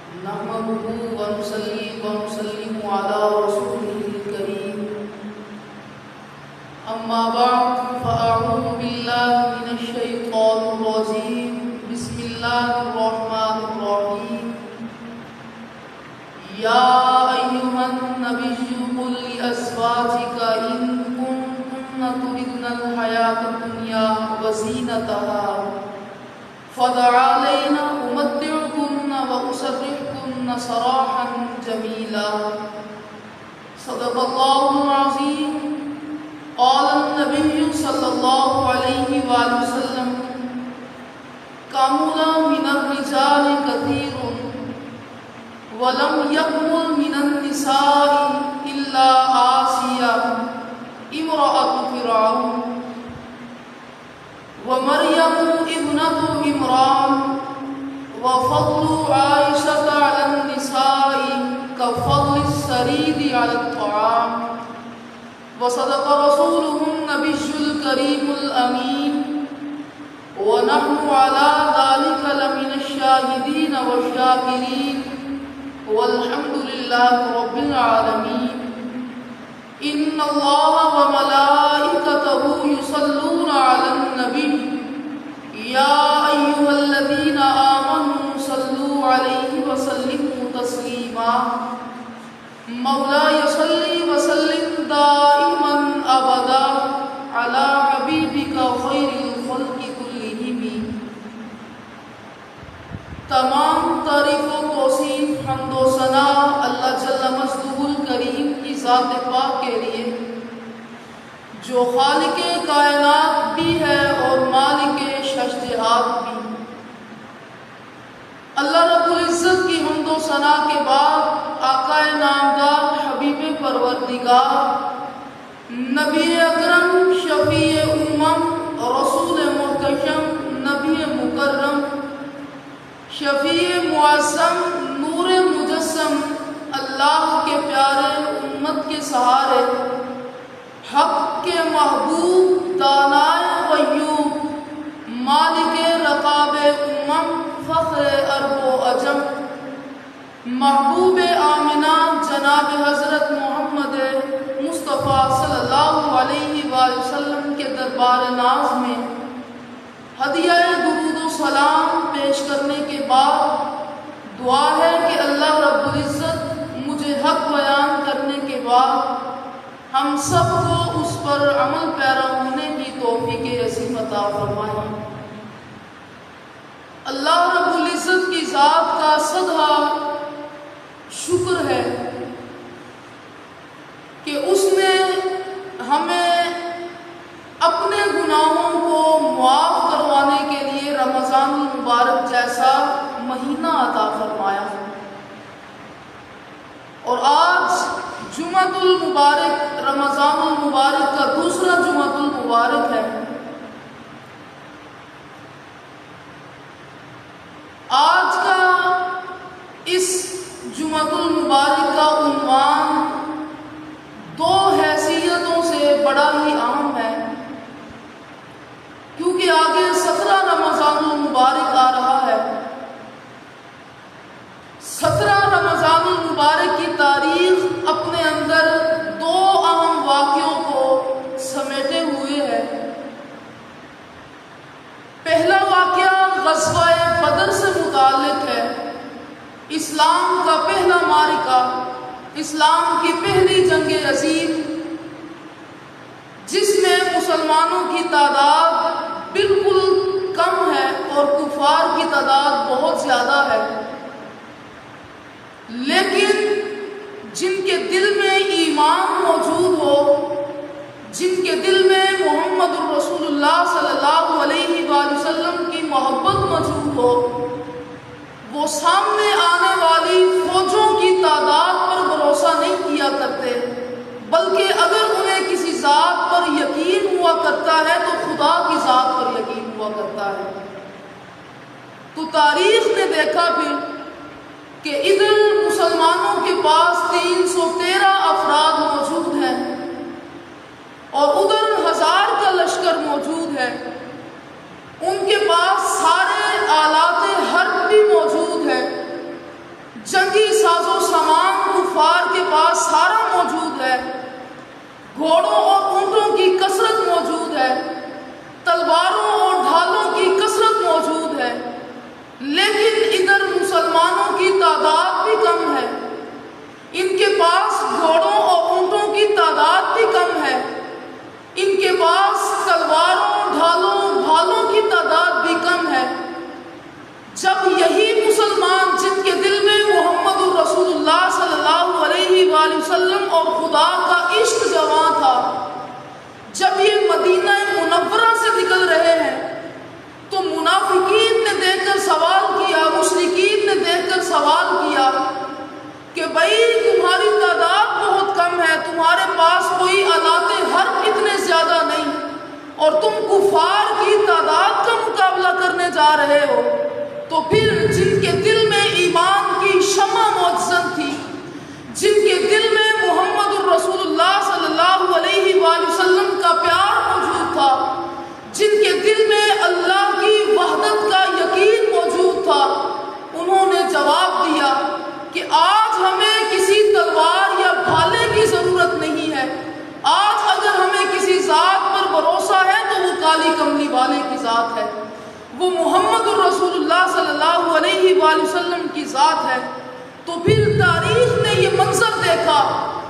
نحمده ونصلي ونسلم على رسوله الكريم أما بعد فأعوذ بالله من الشيطان الرجيم بسم الله الرحمن الرحيم يا أيها النبي قل لأزواجك إن كنتن تردن الحياة الدنيا وزينتها فتعالين أمتعكن وأسرحكن سراحا جميلا صدق الله العظيم قال النبي صلى الله عليه وآله وسلم كمل من الرجال كثير ولم يكمل من النساء إلا آسيا امرأة فرعون ومريم ابنة عمران وفضل عائشة على النساء كفضل السريد على الطعام وصدق رسوله النبي الكريم الأمين ونحن على ذلك لمن الشاهدين والشاكرين والحمد لله رب العالمين إن الله وملائكته يصلون على النبي يا أيها الذين آمنوا صلوا عليه وسلموا تسليما مولاي صل وسلم دائما أبدا على حبيبك خير الخلق كلهم. تمام تعریف و توصیف حمد و ثنا اللہ جل مجدہ الکریم کی ذات پاک کے لیے جو خالق کائنات بھی ہے اور مالک ششدہات بھی. اللہ رب العزت کی حمد و ثنا کے بعد آقا نامدار حبیب پروردگار نبی اکرم شفیع امم رسول محتشم نبی مکرم شفیع معظم نور مجسم اللہ کے پیارے امت کے سہارے حق کے محبوب دانائے غیوب مالک رقاب امم فخر عرب و عجم محبوب آمنہ جناب حضرت محمد مصطفیٰ صلی اللہ علیہ وآلہ وسلم کے دربار ناز میں ہدیہ درود و سلام پیش کرنے کے بعد دعا ہے کہ اللہ رب العزت مجھے حق بیان کرنے کے بعد ہم سب کو اس پر عمل پیرا ہونے کی توفیق عظیم عطا فرمائے. اللہ رب العزت کی ذات کا صدہ شکر ہے کہ اس نے ہمیں اپنے گناہوں کو معاف کروانے کے لیے رمضان المبارک جیسا مہینہ عطا فرمایا اور آج جمعۃ المبارک رمضان المبارک کا دوسرا جمعۃ المبارک ہے. آج کا اس جمعۃ المبارک کا عنوان دو حیثیتوں سے بڑا ہی اہم ہے کیونکہ آگے 17 رمضان المبارک آ رہا ہے. 17 رمضان المبارک کی تاریخ اپنے اندر دو اہم واقعوں کو سمیٹے ہوئے ہے. پہلا واقعہ غزوہ بدر سے متعلق ہے. اسلام کا پہلا معرکہ، اسلام کی پہلی جنگ عظیم جس میں مسلمانوں کی تعداد بالکل کم ہے اور کفار کی تعداد بہت زیادہ ہے، لیکن جن کے دل میں ایمان موجود ہو، جن کے دل میں محمد الرسول اللہ صلی اللہ علیہ وآلہ وسلم کی محبت موجود ہو، وہ سامنے آنے والی فوجوں کی تعداد پر بھروسہ نہیں کیا کرتے، بلکہ اگر انہیں کسی ذات پر یقین ہوا کرتا ہے تو خدا کی ذات پر یقین ہوا کرتا ہے. تو تاریخ نے دیکھا پھر کہ ادھر مسلمانوں کے پاس 313 افراد موجود ہیں اور ادھر 1000 کا لشکر موجود ہے. ان کے پاس سارے آلات حرب بھی موجود ہے، جنگی ساز و سامان کفار کے پاس سارا موجود ہے، گھوڑوں اور اونٹوں کی کثرت موجود ہے، تلواروں اور ڈھالوں کی کثرت موجود ہے، لیکن ادھر مسلمانوں کی تعداد بھی کم ہے۔ ان کے پاس گھوڑوں اور اونٹوں کی تعداد بھی کم ہے، ان کے پاس تلواروں ڈھالوں کی تعداد بھی کم ہے۔ جب یہی مسلمان جن کے دل میں محمد الرسول اللہ صلی اللہ علیہ وآلہ وسلم اور خدا کا عشق جواں تھا، جب یہ مدینہ منورہ سے نکل رہے ہیں تو منافقین نے دیکھ کر سوال کیا، مشرکین نے دیکھ کر سوال کیا کہ بھائی تمہاری تعداد بہت کم ہے، تمہارے پاس کوئی آلات حرب اتنے زیادہ نہیں، اور تم کفار کی تعداد کا مقابلہ کرنے جا رہے ہو۔ تو پھر جن کے دل میں ایمان کی شمع موجزن تھی، جن کے دل میں محمد الرسول اللہ صلی اللہ علیہ وآلہ وسلم کا پیار موجود تھا، جن کے دل میں اللہ کی وحدت کا یقین موجود تھا، انہوں نے جواب دیا کہ آج ہمیں کسی تلوار یا بھالے کی ضرورت نہیں ہے، آج اگر ہمیں کسی ذات پر بھروسہ ہے تو وہ کالی کملی والے کی ذات ہے، وہ محمد الرسول اللہ صلی اللہ علیہ وآلہ وسلم کی ذات ہے۔ تو پھر تاریخ نے یہ منظر دیکھا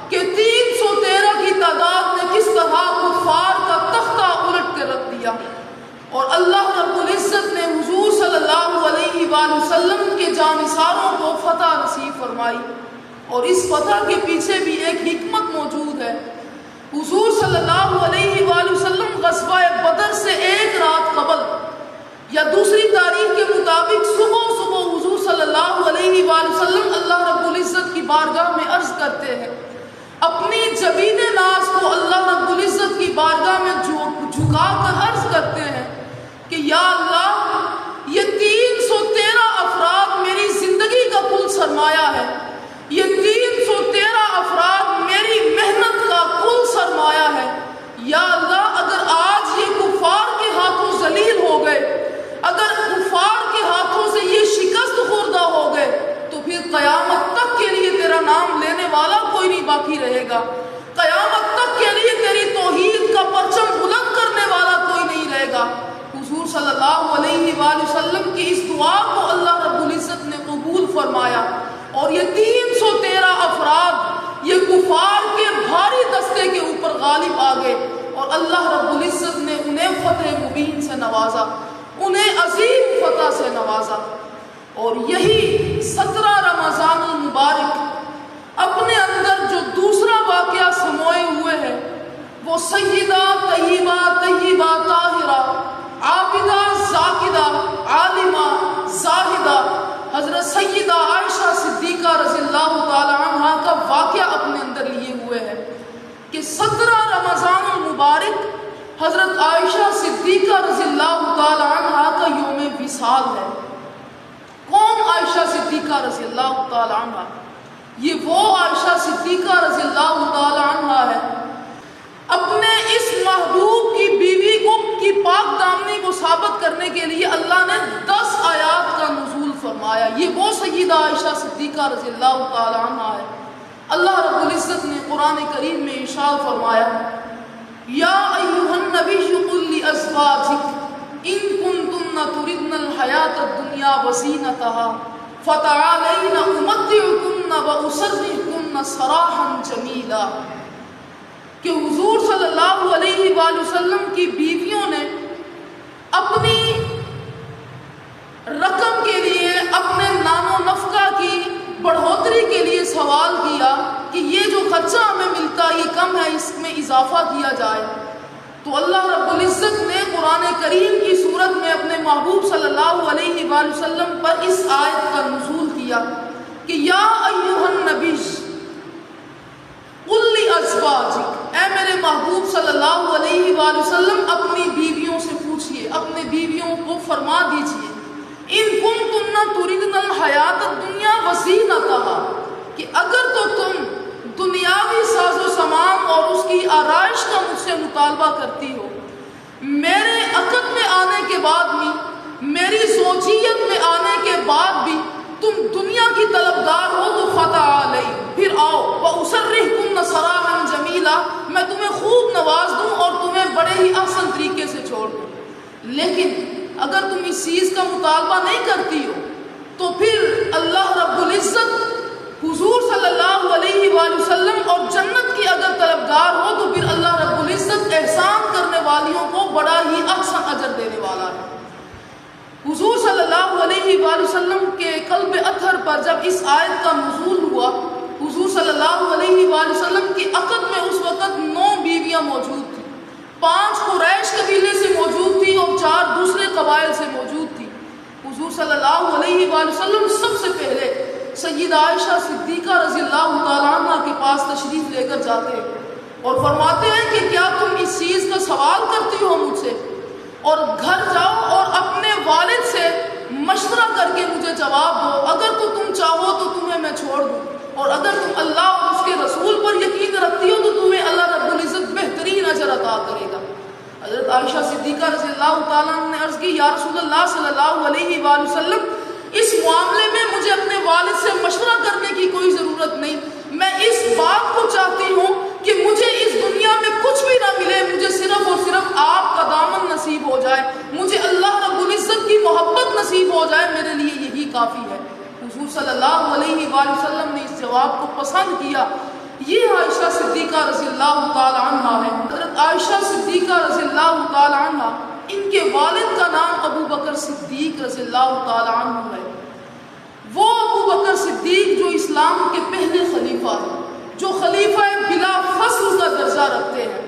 کہ 313 کی تعداد نے کس طرح کفار کا تختہ الٹ کے رکھ دیا، اور اللہ رب العزت نے حضور صلی اللہ علیہ وآلہ وسلم کے جانثاروں کو فتح نصیب فرمائی، اور اس فتح کے پیچھے بھی ایک حکمت موجود ہے۔ حضور صلی اللہ علیہ وآلہ وسلم غزوہ بدر سے ایک رات قبل یا دوسری تاریخ کے مطابق صبح حضور صلی اللہ علیہ وآلہ وسلم اللہ رب العزت کی بارگاہ میں عرض کرتے ہیں، اپنی جبین ناز کو اللہ رب العزت کی بارگاہ میں جھکا کر عرض کرتے ہیں کہ یا اللہ، یہ 313 افراد میری زندگی کا کل سرمایہ ہے، یہ 313 افراد میری محنت کا کل سرمایہ ہے۔ یا اللہ، اگر آج یہ کفار کے ہاتھوں ذلیل ہو گئے، اگر کفار کے ہاتھوں سے یہ شکست خوردہ ہو گئے، تو پھر قیامت تک کے لیے تیرا نام لینے والا کوئی نہیں باقی رہے گا، قیامت تک کے لیے تیری توحید کا پرچم بلند کرنے والا کوئی نہیں رہے گا۔ حضور صلی اللہ علیہ وآلہ وسلم کی اس دعا کو اللہ رب العزت نے قبول فرمایا، اور یہ 313 افراد یہ کفار کے بھاری دستے کے اوپر غالب آ گئے، اور اللہ رب العزت نے انہیں فتح مبین سے نوازا، انہیں عظیم فتح سے نوازا۔ اور یہی 17 رمضان المبارک اپنے اندر جو دوسرا واقعہ سموئے ہوئے ہے، وہ سیدہ طیبہ طاہرہ عابدہ ذاکرہ عالمہ زاہدہ حضرت سیدہ عائشہ صدیقہ رضی اللہ تعالی عنہ کا واقعہ اپنے اندر لیے ہوئے ہے کہ 17 رمضان المبارک حضرت عائشہ صدیقہ رضی اللہ تعالی عنہ کا یوم وصال ہے۔ کون عائشہ صدیقہ رضی اللہ تعالی عنہ؟ یہ وہ عائشہ صدیقہ رضی اللہ تعالی عنہ ہے، اپنے اس محبوب کی بیوی کو کی پاک دامنی کو ثابت کرنے کے لیے اللہ نے 10 آیات کا نزول فرمایا۔ یہ وہ سیدہ عائشہ صدیقہ رضی اللہ تعالی عنہ ہے۔ اللہ رب العزت نے قرآن کریم میں ارشاد فرمایا، یا ایھا النبی قل لازواجک ان کنتن تردن الحیاۃ الدنیا وزینتها فتعالین امتعکن واسرحکن سراحا جمیلا، کہ حضور صلی اللہ علیہ وآلہ وسلم کی بیویوں نے اپنی رقم کے لیے، اپنے نان و نفقہ کی بڑھوتری کے لیے سوال کیا کہ یہ جو خرچہ ہمیں ملتا یہ کم ہے، اس میں اضافہ کیا جائے۔ تو اللہ رب العزت نے قرآن کریم کی صورت میں اپنے محبوب صلی اللہ علیہ وآلہ وسلم پر اس آیت کا نزول کیا کہ یا ایھا النبی قل لازواجک، اے میرے محبوب صلی اللہ علیہ وآلہ وسلم اپنی بیویوں سے پوچھئے، اپنے بیویوں کو فرما دیجئے، ان کنتن تردن الحیاۃ الدنیا وزینتها، کہ اگر تو تم دنیاوی ساز و سامان اور اس کی آرائش کا مجھ سے مطالبہ کرتی ہو، میرے عقد میں آنے کے بعد بھی، میری زوجیت میں آنے کے بعد بھی تم دنیا کی طلبگار ہو تو فتعالی، پھر آؤ، وَأُسَرِّحْكُمْ سَرَاحًا جَمِيلًا، میں تمہیں خوب نواز دوں اور تمہیں بڑے ہی احسن طریقے سے چھوڑ دوں۔ لیکن اگر تم اس چیز کا مطالبہ نہیں کرتی ہو تو پھر اللہ رب العزت حضور صلی اللہ علیہ وآلہ وسلم اور جنت کی اگر طلبگار ہو تو پھر اللہ رب العزت احسان کرنے والیوں کو بڑا ہی احسن اجر دینے والا ہے۔ حضور صلی اللہ علیہ وآلہ وسلم کے قلب اطہر پر جب اس آیت کا نزول ہوا، حضور صلی اللہ علیہ وآلہ وسلم کی عقد میں اس وقت 9 بیویاں موجود تھیں، 5 قریش قبیلے سے موجود تھی اور 4 دوسرے قبائل سے موجود تھی۔ حضور صلی اللہ علیہ وآلہ وسلم سب سے پہلے سیدہ عائشہ صدیقہ رضی اللہ تعالیٰ عنہ کے پاس تشریف لے کر جاتے ہیں اور فرماتے ہیں کہ کیا تم اس چیز کا سوال کرتی ہو مجھ سے، اور گھر جاؤ اور اپنے والد سے مشورہ کر کے مجھے جواب دو، اگر تو تم چاہو تو تمہیں میں چھوڑ دوں، اور اگر تم اللہ اور اس کے رسول پر یقین رکھتی ہو تو تمہیں اللہ رب العزت بہترین اجر عطا کرے گا۔ حضرت عائشہ صدیقہ رضی اللہ تعالیٰ عنہ نے عرض کی، یا رسول اللہ صلی اللہ علیہ وآلہ وسلم، اس معاملے میں مجھے اپنے والد سے مشورہ کرنے کی کوئی ضرورت نہیں، میں اس بات کو چاہتی ہوں کہ مجھے اس دنیا میں کچھ بھی نہ ملے، مجھے صرف اور صرف آپ کا دامن نصیب ہو جائے، مجھے اللہ رب العزت کی محبت نصیب ہو جائے، میرے لیے یہی کافی ہے۔ حضور صلی اللہ علیہ وآلہ وسلم نے اس جواب کو پسند کیا۔ یہ عائشہ صدیقہ رضی اللہ تعالی عنہ ہے۔ حضرت عائشہ صدیقہ رضی اللہ تعالی عنہ، ان کے والد کا نام ابو بکر صدیق رضی اللہ تعالی عنہ ہے۔ وہ ابو بکر صدیق جو اسلام کے پہلے خلیفہ ہیں، جو خلیفہ بلا فصل کا درجہ رکھتے ہیں۔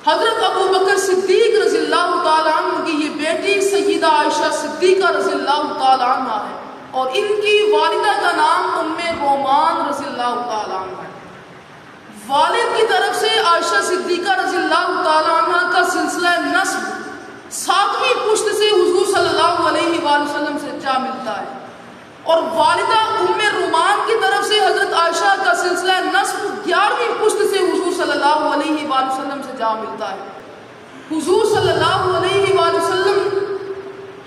حضرت ابو بکر صدیق رضی اللہ تعالی عنہ کی یہ بیٹی سیدہ عائشہ صدیقہ رضی اللہ تعالی عنہ ہے، اور ان کی والدہ کا نام ام رومان رضی اللہ تعالی عنہ ہے۔ والد کی طرف سے عائشہ صدیقہ رضی اللہ تعالی عنہ کا سلسلہ نسب 7ویں پشت سے حضور صلی اللہ علیہ وآلہ وسلم سے جا ملتا ہے، اور والدہ ام رومان کی طرف سے حضرت عائشہ کا سلسلہ نسب 11ویں پشت سے حضور صلی اللہ علیہ وآلہ وسلم سے جا ملتا ہے۔ حضور صلی اللہ علیہ وآلہ وسلم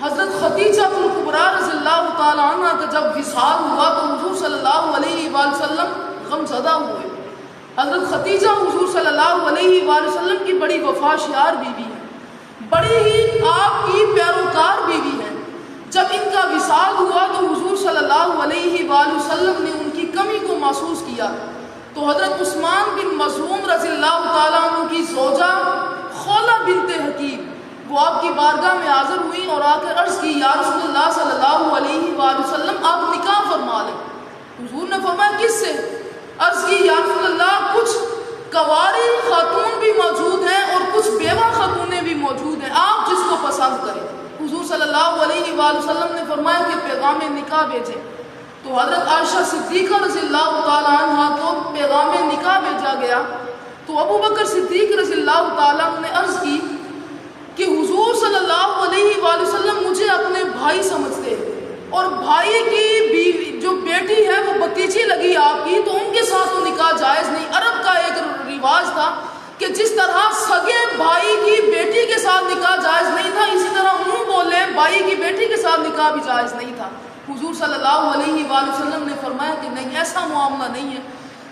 حضرت خدیجہ الکبریٰ رضی اللہ تعالی عنہ کا جب وصال ہوا تو حضور صلی اللہ علیہ وآلہ وسلم غم زدہ ہوئے۔ حضرت خدیجہ حضور صلی اللہ علیہ وآلہ وسلم کی بڑی وفاشیار بیوی ہے، بڑی ہی آپ کی پیروکار بیوی ہے۔ جب ان کا وصال ہوا تو حضور صلی اللہ علیہ وآلہ وسلم نے ان کی کمی کو محسوس کیا، تو حضرت عثمان بن مظعون رضی اللہ تعالیٰ عنہ کی زوجہ خولہ بنت حکیم وہ آپ کی بارگاہ میں حاضر ہوئی اور آ کر عرض کی، یا رسول اللہ صلی اللہ علیہ وآلہ وسلم، آپ نکاح فرما لیں۔ حضور نے فرمایا کس سے؟ عرض کی، یا رسول اللہ کچھ کواری خاتون بھی موجود ہیں اور کچھ بیوہ خاتونیں بھی موجود ہیں، آپ جس کو پسند کریں۔ حضور صلی اللہ علیہ وآلہ وسلم نے فرمایا کہ پیغام نکاح بھیجیں، تو حضرت عائشہ صدیقہ رضی اللہ تعالی عنہ کو پیغام نکاح بھیجا گیا۔ تو ابو بکر صدیق رضی اللہ تعالیٰ عنہ نے عرض کی کہ حضور صلی اللہ علیہ وآلہ وسلم مجھے اپنے بھائی سمجھتے ہیں، اور بھائی کی بیوی جو بیٹی ہے وہ بتیجی لگی آپ کی، تو ان کے ساتھ تو نکاح جائز نہیں۔ عرب کا ایک رواج تھا کہ جس طرح سگے بھائی کی بیٹی کے ساتھ نکاح جائز نہیں تھا، اسی طرح منہ بولے بھائی کی بیٹی کے ساتھ نکاح بھی جائز نہیں تھا۔ حضور صلی اللہ علیہ وآلہ وسلم نے فرمایا کہ نہیں، ایسا معاملہ نہیں ہے،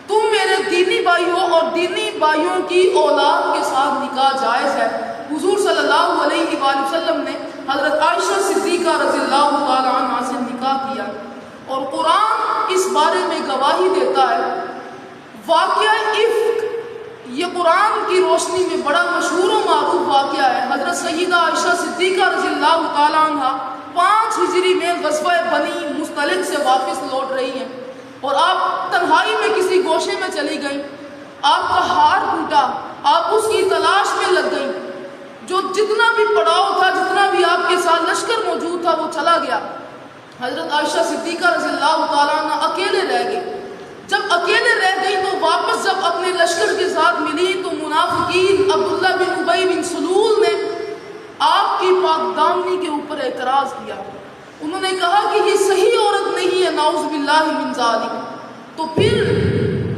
تم میرے دینی بھائی ہو اور دینی بھائیوں کی اولاد کے ساتھ نکاح جائز ہے۔ حضور صلی اللہ علیہ وآلہ وسلم نے حضرت عائشہ صدیقہ رضی اللہ تعالی عنہا سے نکاح کیا، اور قرآن اس بارے میں گواہی دیتا ہے۔ واقعہ افک یہ قرآن کی روشنی میں بڑا مشہور و معروف واقعہ ہے۔ حضرت سیدہ عائشہ صدیقہ رضی اللہ تعالی عنہا 5 ہجری میں غزوہ بنی مصطلق سے واپس لوٹ رہی ہیں، اور آپ تنہائی میں کسی گوشے میں چلی گئیں، آپ کا ہار ٹوٹا، آپ اس کی تلاش میں لگ گئیں، جو جتنا بھی پڑاؤ تھا، جتنا بھی آپ کے ساتھ لشکر موجود تھا وہ چلا گیا۔ حضرت عائشہ صدیقہ رضی اللہ تعالیٰ عنہ اکیلے رہ گئی۔ جب اکیلے رہ گئی تو واپس جب اپنے لشکر کے ساتھ ملی تو منافقین عبداللہ بن ابی بن سلول نے آپ کی پاک دامنی کے اوپر اعتراض کیا۔ انہوں نے کہا کہ یہ صحیح عورت نہیں ہے، نعوذ باللہ من ذالک۔ تو پھر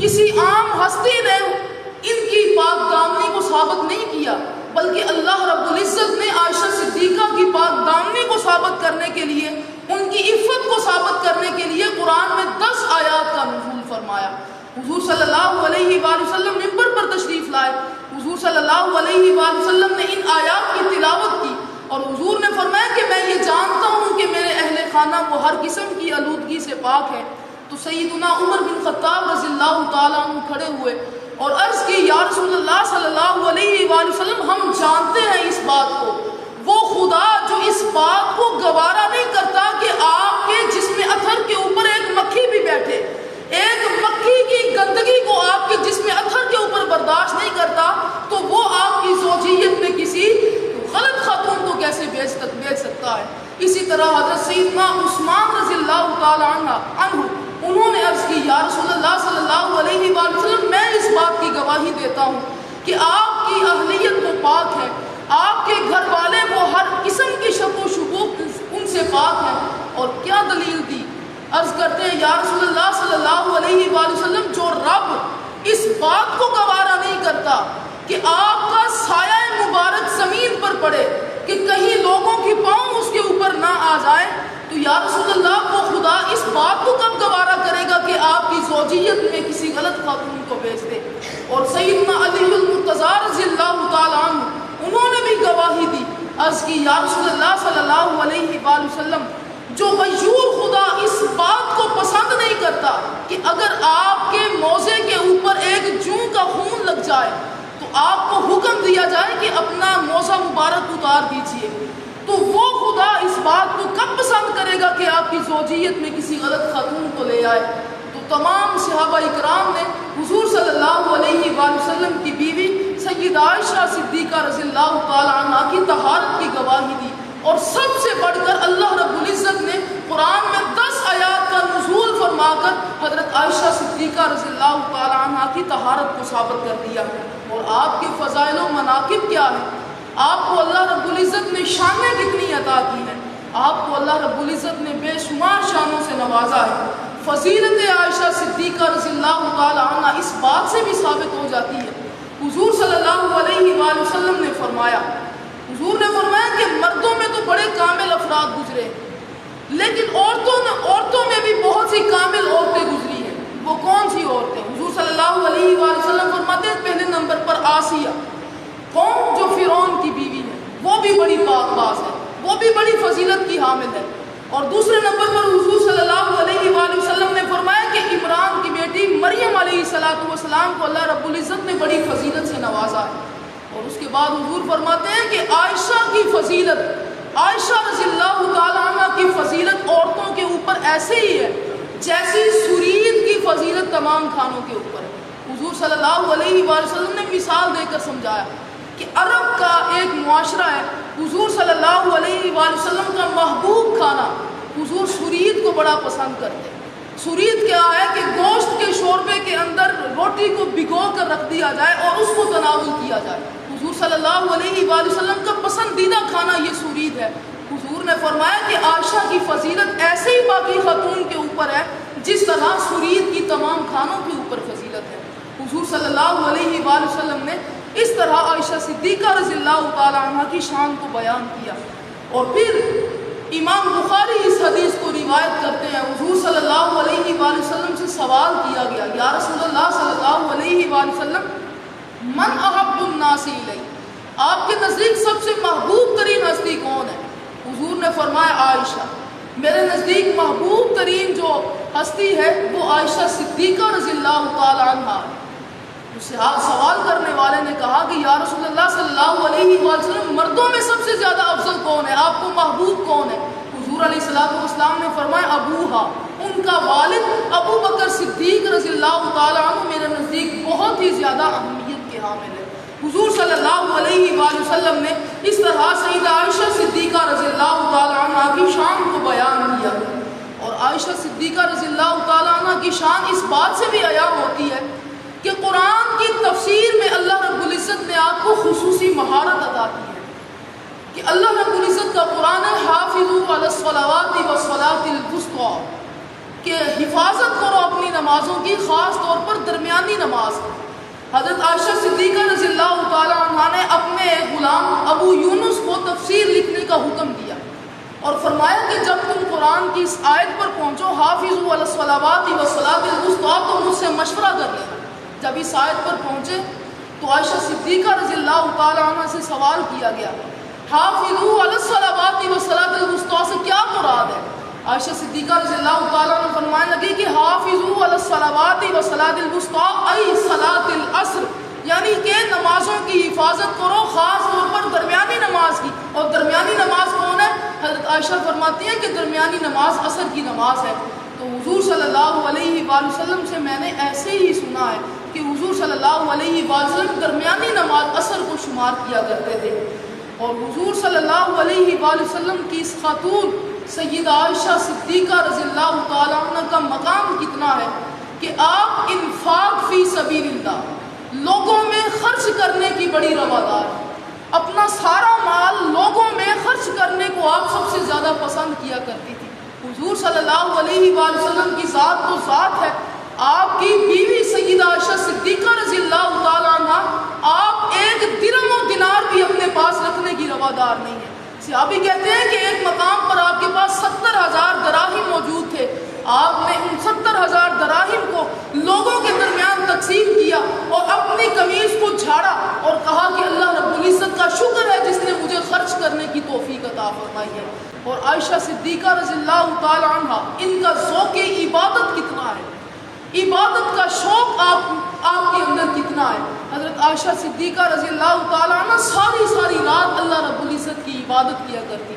کسی عام ہستی نے ان کی پاک دامنی کو ثابت نہیں کیا، بلکہ اللہ رب العزت نے عائشہ صدیقہ کی پاک دامنی کو ثابت کرنے کے لیے ان کی عفت کو ثابت کرنے کے لیے قرآن میں 10 آیات کا نزول فرمایا۔ حضور صلی اللہ علیہ وآلہ وسلم ممبر پر تشریف لائے، حضور صلی اللہ علیہ وآلہ وسلم نے ان آیات کی تلاوت کی اور حضور نے فرمایا کہ میں یہ جانتا ہوں کہ میرے اہل خانہ وہ ہر قسم کی آلودگی سے پاک ہے۔ تو سیدنا عمر بن خطاب رضی اللہ تعالیٰ عنہ کھڑے ہوئے اور عرض کی، یا رسول اللہ صلی اللہ علیہ وآلہ وسلم، ہم جانتے ہیں اس بات کو، وہ خدا جو اس بات کو گوارا نہیں کرتا کہ آپ کے جسم اطہر کے اوپر ایک مکھی بھی بیٹھے، ایک مکھی کی گندگی کو آپ کے جسم اطہر کے اوپر برداشت نہیں کرتا، تو وہ آپ کی زوجیت میں کسی غلط خاتون کو کیسے بیچ سکتا ہے۔ اسی طرح حضرت سیدنا عثمان رضی اللہ تعالیٰ عنہ انہوں نے عرض کی، یا رسول اللہ صلی اللہ علیہ وآلہ وسلم، میں اس بات کی گواہی دیتا ہوں کہ آپ کی اہلیت وہ پاک ہے، آپ کے گھر والے وہ ہر قسم کی شک و شکوک ان سے پاک ہیں۔ اور کیا دلیل دی؟ عرض کرتے ہیں، یا رسول اللہ صلی اللہ علیہ وآلہ وسلم، جو رب اس بات کو گوارا نہیں کرتا کہ آپ کا سایہ مبارک زمین پر پڑے کہ کہیں لوگوں کی پاؤں اس کے اوپر نہ آ جائے، تو یا رسول اللہ وہ خدا اس بات کو کب گوارا کرے گا کہ آپ کی زوجیت میں کسی غلط خاتون کو بیچ دے۔ اور سیدنا علی المرتضیٰ رضی اللہ تعالیٰ عنہ انہوں نے بھی گواہی دی، عرض کی، یا رسول اللہ صلی اللہ علیہ وآلہ وسلم، جو غیور خدا اس بات کو پسند نہیں کرتا کہ اگر آپ کے موزے کے اوپر ایک جوں کا خون لگ جائے تو آپ کو حکم دیا جائے کہ اپنا موزہ مبارک اتار دیجیے، تو وہ خدا اس بات کو کب پسند کرے گا کہ آپ کی زوجیت میں کسی غلط خاتون کو لے آئے۔ تو تمام صحابہ اکرام نے حضور صلی اللہ علیہ وآلہ وسلم کی بیوی سیدہ عائشہ صدیقہ رضی اللہ تعالیٰ عنہ کی طہارت کی گواہی دی، اور سب سے بڑھ کر اللہ رب العزت نے قرآن میں 10 آیات کا نزول فرما کر حضرت عائشہ صدیقہ رضی اللہ تعالیٰ عنہ کی طہارت کو ثابت کر دیا۔ اور آپ کے فضائل و مناقب کیا ہیں؟ آپ کو اللہ رب العزت نے شانیں کتنی عطا کی ہیں، آپ کو اللہ رب العزت نے بے شمار شانوں سے نوازا ہے۔ فضیلت عائشہ صدیقہ رضی اللہ تعالیٰ عنہ اس بات سے بھی ثابت ہو جاتی ہے، حضور صلی اللہ علیہ وآلہ وسلم نے فرمایا، حضور نے فرمایا کہ مردوں میں تو بڑے کامل افراد گزرے، لیکن عورتوں میں بھی بہت سی کامل عورتیں گزری ہیں۔ وہ کون سی عورتیں؟ حضور صلی اللہ علیہ وآلہ وسلم فرماتے ہیں، پہلے نمبر پر آسیہ، کون؟ جو فرعون کی بیوی ہے، وہ بھی بڑی پاک باز ہے، وہ بھی بڑی فضیلت کی حامل ہے۔ اور دوسرے نمبر پر حضور صلی اللہ علیہ وآلہ وسلم نے فرمایا کہ عمران کی بیٹی مریم علیہ السلام کو اللہ رب العزت نے بڑی فضیلت سے نوازا ہے۔ اور اس کے بعد حضور فرماتے ہیں کہ عائشہ کی فضیلت، عائشہ رضی اللہ تعالیٰ عنہ کی فضیلت عورتوں کے اوپر ایسے ہی ہے جیسی سرید کی فضیلت تمام کھانوں کے اوپر ہے۔ حضور صلی اللہ علیہ وآلہ وسلم نے مثال دے کر سمجھایا کہ عرب کا ایک معاشرہ ہے، حضور صلی اللہ علیہ وآلہ وسلم کا محبوب کھانا، حضور سرید کو بڑا پسند کرتے ہیں۔ سرید کیا ہے کہ گوشت کے شوربے کے اندر روٹی کو بھگو کر رکھ دیا جائے اور اس کو تناول کیا جائے۔ حضور صلی اللہ علیہ وآلہ وسلم کا پسندیدہ کھانا یہ سرید ہے۔ حضور نے فرمایا کہ عائشہ کی فضیلت ایسے ہی باقی خاتون کے اوپر ہے جس طرح سرید کی تمام کھانوں کے اوپر فضیلت ہے۔ حضور صلی اللہ علیہ وآلہ وسلم نے اس طرح عائشہ صدیقہ رضی اللہ تعالی عنہ کی شان کو بیان کیا۔ اور پھر امام بخاری اس حدیث کو روایت کرتے ہیں، حضور صلی اللہ علیہ وآلہ وسلم سے سوال کیا گیا، یا رسول اللہ صلی اللہ علیہ وآلہ وسلم، من احب الناس الی، آپ کے نزدیک سب سے محبوب ترین ہستی کون ہے؟ حضور نے فرمایا عائشہ، میرے نزدیک محبوب ترین جو ہستی ہے وہ عائشہ صدیقہ رضی اللہ تعالی عنہ۔ اس سے سوال کرنے والے نے کہا کہ یا رسول اللہ صلی اللہ علیہ وآلہ وسلم، مردوں میں سب سے زیادہ افضل کون ہے، آپ کو محبوب کون ہے؟ حضور علیہ السلام نے فرمایا ابوہا، ان کا والد ابو بکر صدیق رضی اللہ تعالی عنہ میرے نزدیک بہت ہی زیادہ اہمیت کے حامل ہے۔ حضور صلی اللہ علیہ وآلہ وسلم نے اس طرح سیدہ عائشہ صدیقہ رضی اللہ تعالی عنہ کی شان کو بیان کیا۔ اور عائشہ صدیقہ رضی اللہ تعالی عنہ کی شان اس بات سے بھی عیاں ہوتی ہے کہ قرآن کی تفسیر میں اللہ رب العزت نے آپ کو خصوصی مہارت عطا کی ہے کہ اللہ رب العزت کا قرآن ہے، حافظوا علی الصلوات والصلاۃ الوسطیٰ، کہ حفاظت کرو اپنی نمازوں کی، خاص طور پر درمیانی نماز کی۔ حضرت عائشہ صدیقہ رضی اللہ تعالی عنہ نے اپنے غلام ابو یونس کو تفسیر لکھنے کا حکم دیا اور فرمایا کہ جب تم قرآن کی اس آیت پر پہنچو حافظوا علی الصلوات والصلاۃ الوسطیٰ تو مجھ سے مشورہ کر لینا۔ جب اس آیت پر پہنچے تو عائشہ صدیقہ رضی اللہ تعالی عنہ سے سوال کیا گیا حافظوا علی الصلوات والصلاۃ الوسطیٰ سے کیا مراد ہے؟ عائشہ صدیقہ رضی اللہ تعالی عنہ فرمانے لگی کہ حافظوا علی الصلوات والصلاۃ الوسطیٰ ای صلاۃ العصر، یعنی کہ نمازوں کی حفاظت کرو، خاص طور پر درمیانی نماز کی۔ اور درمیانی نماز کون ہے؟ حضرت عائشہ فرماتی ہیں کہ درمیانی نماز عصر کی نماز ہے۔ تو حضور صلی اللہ علیہ وآلہ وسلم سے میں نے ایسے ہی سنا ہے کہ حضور صلی اللہ علیہ وآلہ وسلم درمیانی نماز عصر کو شمار کیا کرتے تھے۔ اور حضور صلی اللہ علیہ وآلہ وسلم کی اس خاتون سیدہ عائشہ صدیقہ رضی اللہ تعالی عنہ کا مقام کتنا ہے کہ آپ انفاق فی سبیل اللہ، لوگوں میں خرچ کرنے کی بڑی روادار، اپنا سارا مال لوگوں میں خرچ کرنے کو آپ سب سے زیادہ پسند کیا کرتی تھی۔ حضور صلی اللہ علیہ وآلہ وسلم کی ذات تو ذات ہے، آپ کی بیوی سیدہ عائشہ صدیقہ رضی اللہ تعالی عنہ آپ ایک درہم و دینار بھی اپنے پاس رکھنے کی روادار نہیں ہے۔ صحابی کہتے ہیں کہ ایک مقام پر آپ کے پاس 70,000 دراہم موجود تھے، آپ نے ان 70,000 دراہم کو لوگوں کے درمیان تقسیم کیا اور اپنی قمیض کو جھاڑا اور کہا کہ اللہ رب العزت کا شکر ہے جس نے مجھے خرچ کرنے کی توفیق عطا فرمائی ہے۔ اور عائشہ صدیقہ رضی اللہ تعالی عنہ، ان کا ذوق عبادت کتنا ہے، عبادت کا شوق آپ کے اندر کتنا ہے۔ حضرت عائشہ صدیقہ رضی اللہ تعالی عنہ ساری رات اللہ رب العزت کی عبادت کیا کرتی،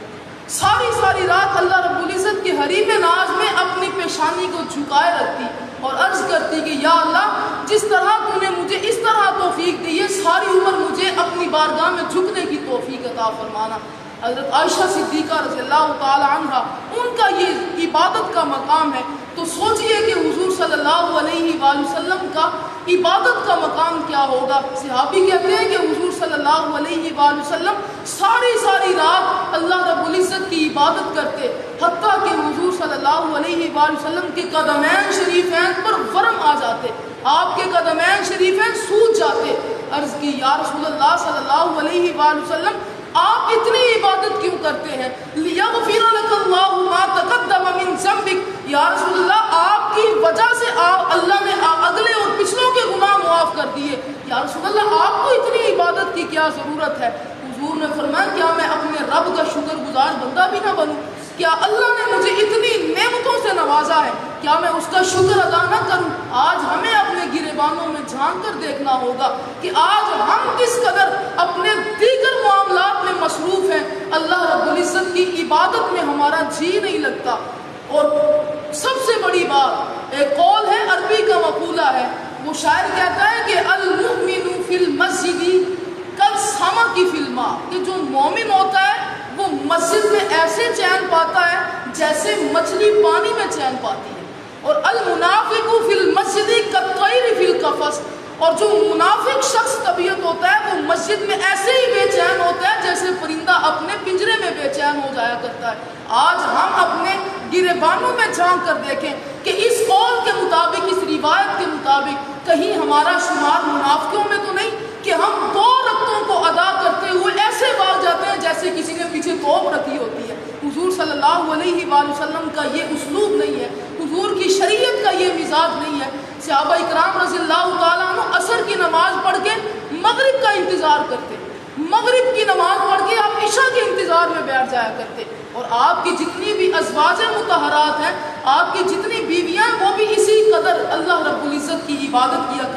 ساری رات اللہ رب العزت کے حریم ناز میں اپنی پیشانی کو جھکائے رکھتی اور عرض کرتی کہ یا اللہ جس طرح تو نے مجھے اس طرح توفیق دی ہے، ساری عمر مجھے اپنی بارگاہ میں جھکنے کی توفیق عطا فرمانا۔ حضرت عائشہ صدیقہ رضی اللہ تعالی عنہ ان کا یہ عبادت کا مقام ہے، تو سوچئے کہ حضور صلی اللہ علیہ وآلہ وسلم کا عبادت کا مقام کیا ہوگا۔ صحابی کہتے ہیں کہ حضور صلی اللہ علیہ وآلہ وسلم ساری رات اللہ رب العزت کی عبادت کرتے، حتیٰ کہ حضور صلی اللہ علیہ وآلہ وسلم کے قدمین شریفین پر ورم آ جاتے، آپ کے قدمین شریفین سوج جاتے۔ عرض کی یا رسول اللہ صلی اللہ علیہ وآلہ وسلم آپ اتنی عبادت کیوں کرتے ہیں؟ لِيَغْفِرَ لَكَ اللَّهُ مَا تَقَدَّمَ مِن ذَنبِكَ، یا رسول اللہ آپ کی وجہ سے اللہ نے اگلے اور پچھلوں کے گناہ معاف کر دیے، یا رسول اللہ آپ کو اتنی عبادت کی کیا ضرورت ہے؟ حضور نے فرمایا کیا میں اپنے رب کا شکر گزار بندہ بھی نہ بنوں؟ کیا اللہ نے مجھے اتنی نعمتوں سے نوازا ہے، کیا میں اس کا شکر ادا نہ کروں؟ آج ہمیں اپنے گریبانوں میں جھانک کر دیکھنا ہوگا کہ آج ہم کس قدر اپنے دیگر معاملات میں مصروف ہیں، اللہ رب العزت کی عبادت میں ہمارا جی نہیں لگتا۔ اور سب سے بڑی بات، ایک قول ہے عربی کا مقولہ ہے، وہ شاعر کہتا ہے کہ المؤمن فی المسجد کالسمک فی الماء، کہ جو مومن ہوتا ہے وہ مسجد میں ایسے چین پاتا ہے جیسے مچھلی پانی میں چین پاتی ہے، اور المنافق فی المسجد کالطیر فی القفص، اور جو منافق شخص طبیعت ہوتا ہے وہ مسجد میں ایسے ہی بے چین ہوتا ہے جیسے پرندہ اپنے پنجرے میں بے چین ہو جایا کرتا ہے۔ آج ہم اپنے گریبانوں میں جھانک کر دیکھیں کہ اس قول کے مطابق، اس روایت کے مطابق کہیں ہمارا شمار منافقوں میں تو نہیں کہ ہم 2 رکعتوں کو ادا کرتے ہوئے ایسے بھاگ جاتے ہیں جیسے کسی نے پیچھے توپ رکھی ہوتی ہے۔ حضور صلی اللہ علیہ وآلہ وسلم کا یہ اسلوب نہیں ہے، حضور کی شریعت کا یہ مزاج نہیں ہے۔ صحابہ اکرام رضی اللہ تعالیٰ عنہ عصر کی نماز پڑھ کے مغرب کا انتظار کرتے، مغرب کی نماز پڑھ کے آپ عشاء کے انتظار میں بیٹھ جایا کرتے، اور آپ کی جتنی بھی ازواج مطہرات ہیں، آپ کی جتنی بیویاں، وہ بھی اسی قدر اللہ رب العزت کی عبادت کیا